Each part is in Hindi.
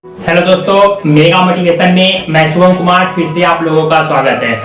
हेलो दोस्तों, मेगा मोटिवेशन में मैं शुभम कुमार फिर से आप लोगों का स्वागत है।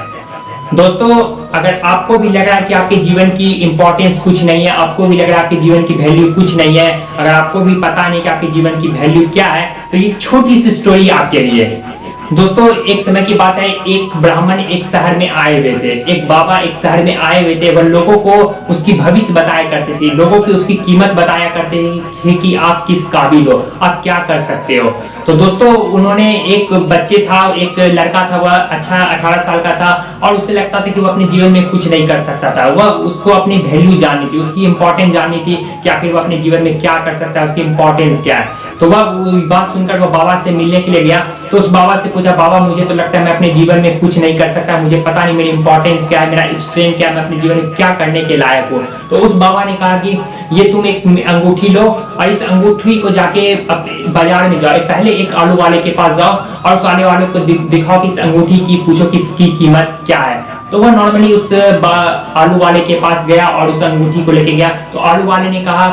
दोस्तों, अगर आपको भी लग रहा है कि आपके जीवन की इंपॉर्टेंस कुछ नहीं है, आपको भी लग रहा है आपके जीवन की वैल्यू कुछ नहीं है, अगर आपको भी पता नहीं कि आपके जीवन की वैल्यू क्या है, तो ये छोटी सी स्टोरी आपके लिए है। दोस्तों, एक समय की बात है, एक ब्राह्मण एक शहर में आए हुए थे। एक बाबा एक शहर में आए हुए थे। वह लोगों को उसकी भविष्य बताया करते थे, लोगों की उसकी कीमत बताया करते थे कि आप किस काबिल हो, आप क्या कर सकते हो। तो दोस्तों, उन्होंने एक बच्चे था, एक लड़का था, वह अच्छा 18 साल का था और उसे लगता था कि वह अपने जीवन में कुछ नहीं कर सकता था। वह उसको अपनी वैल्यू जाननी थी, उसकी इंपॉर्टेंस जाननी थी कि आखिर वह अपने जीवन में क्या कर सकता है, उसकी इंपॉर्टेंस क्या है। तो वह बात सुनकर वह बाबा से मिलने के लिए गया। तो उस बाबा से पूछा, बाबा मुझे तो लगता है मैं अपने जीवन में कुछ नहीं कर सकता, मुझे पता नहीं मेरी इंपॉर्टेंस क्या है, मेरा स्ट्रेंथ क्या है, मैं अपने जीवन में क्या करने के लायक हूँ। तो उस बाबा ने कहा कि ये तुम एक अंगूठी लो और इस अंगूठी को जाके बाजार में जाओ, पहले एक आलू वाले के पास जाओ और उस आलू वाले को दिखाओ कि इस अंगूठी की पूछो कि इसकी कीमत क्या है। तो वह नॉर्मली उस आलू वाले के पास गया और उस अंगूठी को लेके गया। तो आलू वाले ने कहा,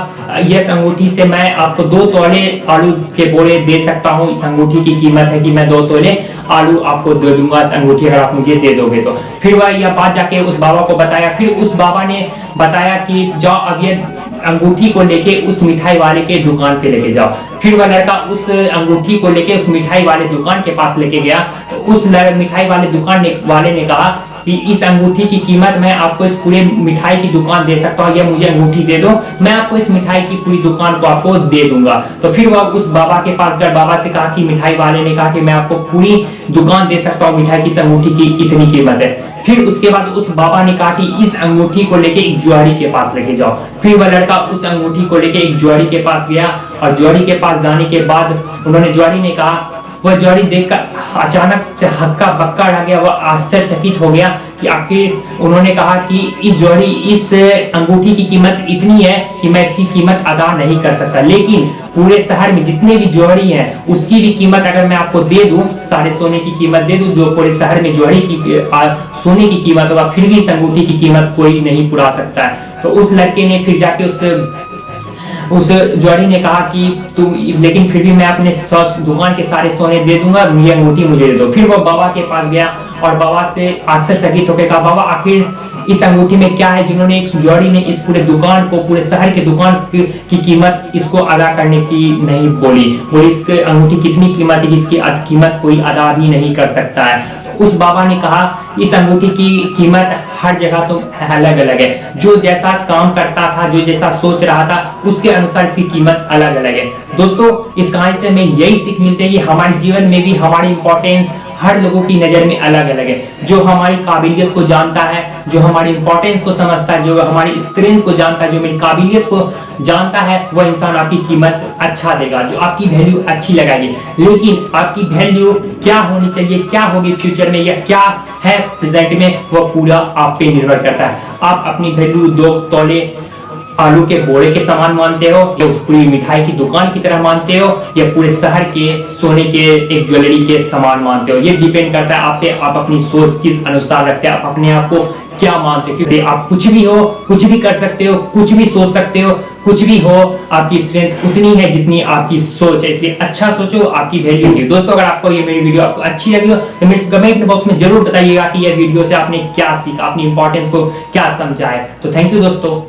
यस अंगूठी से मैं आपको 2 तोले आलू के बोरे दे सकता हूँ, इस अंगूठी की कीमत है कि मैं 2 तोले आलू आपको दे दूंगा इस अंगूठी अगर आप मुझे दे दोगे तो। फिर वह यह बात जाके उस बाबा को बताया। फिर उस बाबा ने बताया कि जाओ अब ये अंगूठी को लेके उस मिठाई वाले के दुकान पे लेके जाओ। फिर वह लड़का उस अंगूठी को लेके उस मिठाई वाले दुकान के पास लेके गया। तो उस मिठाई वाले दुकान वाले ने कहा कि इस अंगूठी की कीमत मैं आपको इस पूरे मिठाई की दुकान दे सकता हूँ, या मुझे अंगूठी दे दो, मैं आपको इस मिठाई की पूरी दुकान को आपको दे दूंगा। तो फिर वह उस बाबा के पास गया, बाबा से कहा कि मिठाई वाले ने कहा कि मैं आपको पूरी दुकान दे सकता हूँ, मिठाई की इस अंगूठी की इतनी कीमत है। फिर उसके बाद उस बाबा ने कहा कि इस अंगूठी को लेके एक जुआरी के पास लेके जाओ। फिर वह लड़का उस अंगूठी को लेके एक जुआरी के पास गया और जुआरी के पास जाने के बाद उन्होंने जुआरी ने कहा, वह जुआरी देखकर अचानक से हक्का बक्का रह गया, वह आश्चर्यचकित हो गया कि आखिर उन्होंने कहा कि इस जुआरी इस अंगूठी की कीमत इतनी है कि मैं इसकी कीमत अदा नहीं कर सकता, लेकिन पूरे शहर में जितने भी ज्वेलरी हैं उसकी भी कीमत अगर मैं आपको दे दूं, सारे सोने की कीमत दे दूं, जो पूरे शहर में ज्वेलरी की सोने की कीमत होगा, फिर भी इस अंगूठी की कीमत कोई नहीं पुरा सकता है। तो उस लड़के ने फिर जाके उस ज्वेलरी ने कहा कि तू, लेकिन फिर भी मैं अपने दुकान के सारे सोने दे दूंगा, ये अंगूठी मुझे दे दो। फिर वो बाबा के पास गया और बाबा से आश्चर्यचकित होकर कहा, बाबा आखिर इस अंगूठी में क्या है जिन्होंने एक ज्वेलरी ने इस पूरे दुकान को, पूरे शहर के दुकान की कीमत इसको अदा करने की नहीं बोली, वो इसके अंगूठी कितनी कीमत है जिसकी कीमत कोई अदा भी नहीं कर सकता है। उस बाबा ने कहा, इस अंगूठी की कीमत हर जगह तो अलग अलग है, जो जैसा काम करता था, जो जैसा सोच रहा था, उसके अनुसार इसकी कीमत अलग अलग है। दोस्तों, इस कहानी से हमें यही सीख मिलती है कि हमारे जीवन में भी हमारी इंपॉर्टेंस हर लोगों की नजर में अलग अलग है। जो हमारी काबिलियत को जानता है, जो हमारी इंपॉर्टेंस को समझता है, जो हमारी स्ट्रेंथ को जानता है, जो मेरी काबिलियत को जानता है, वह इंसान आपकी कीमत अच्छा देगा, जो आपकी वैल्यू अच्छी लगाएगी। लेकिन आपकी वैल्यू क्या होनी चाहिए, क्या होगी फ्यूचर में, या क्या है प्रेजेंट में, वह पूरा आप पे निर्भर करता है। आप अपनी वैल्यू 2 तोले आलू के बोरे के समान मानते हो, या उस पूरी मिठाई की दुकान की तरह मानते हो, या पूरे शहर के सोने के एक ज्वेलरी के समान मानते हो, ये डिपेंड करता है आप पे, आप अपनी सोच किस अनुसार रखते हैं, आप अपने आप को क्या मानते हो। क्योंकि आप कुछ भी हो, कुछ भी कर सकते हो, कुछ भी सोच सकते हो, कुछ भी हो, आपकी स्ट्रेंथ उतनी है जितनी आपकी सोच है। इसलिए अच्छा सोचो, आपकी वैल्यू है। दोस्तों, अगर आपको ये मेरी वीडियो आपको अच्छी लगी हो तो मेरे कमेंट बॉक्स में जरूर बताइएगा कि ये वीडियो से आपने क्या सीखा, अपनी इंपॉर्टेंस को क्या समझा है। तो थैंक यू दोस्तों।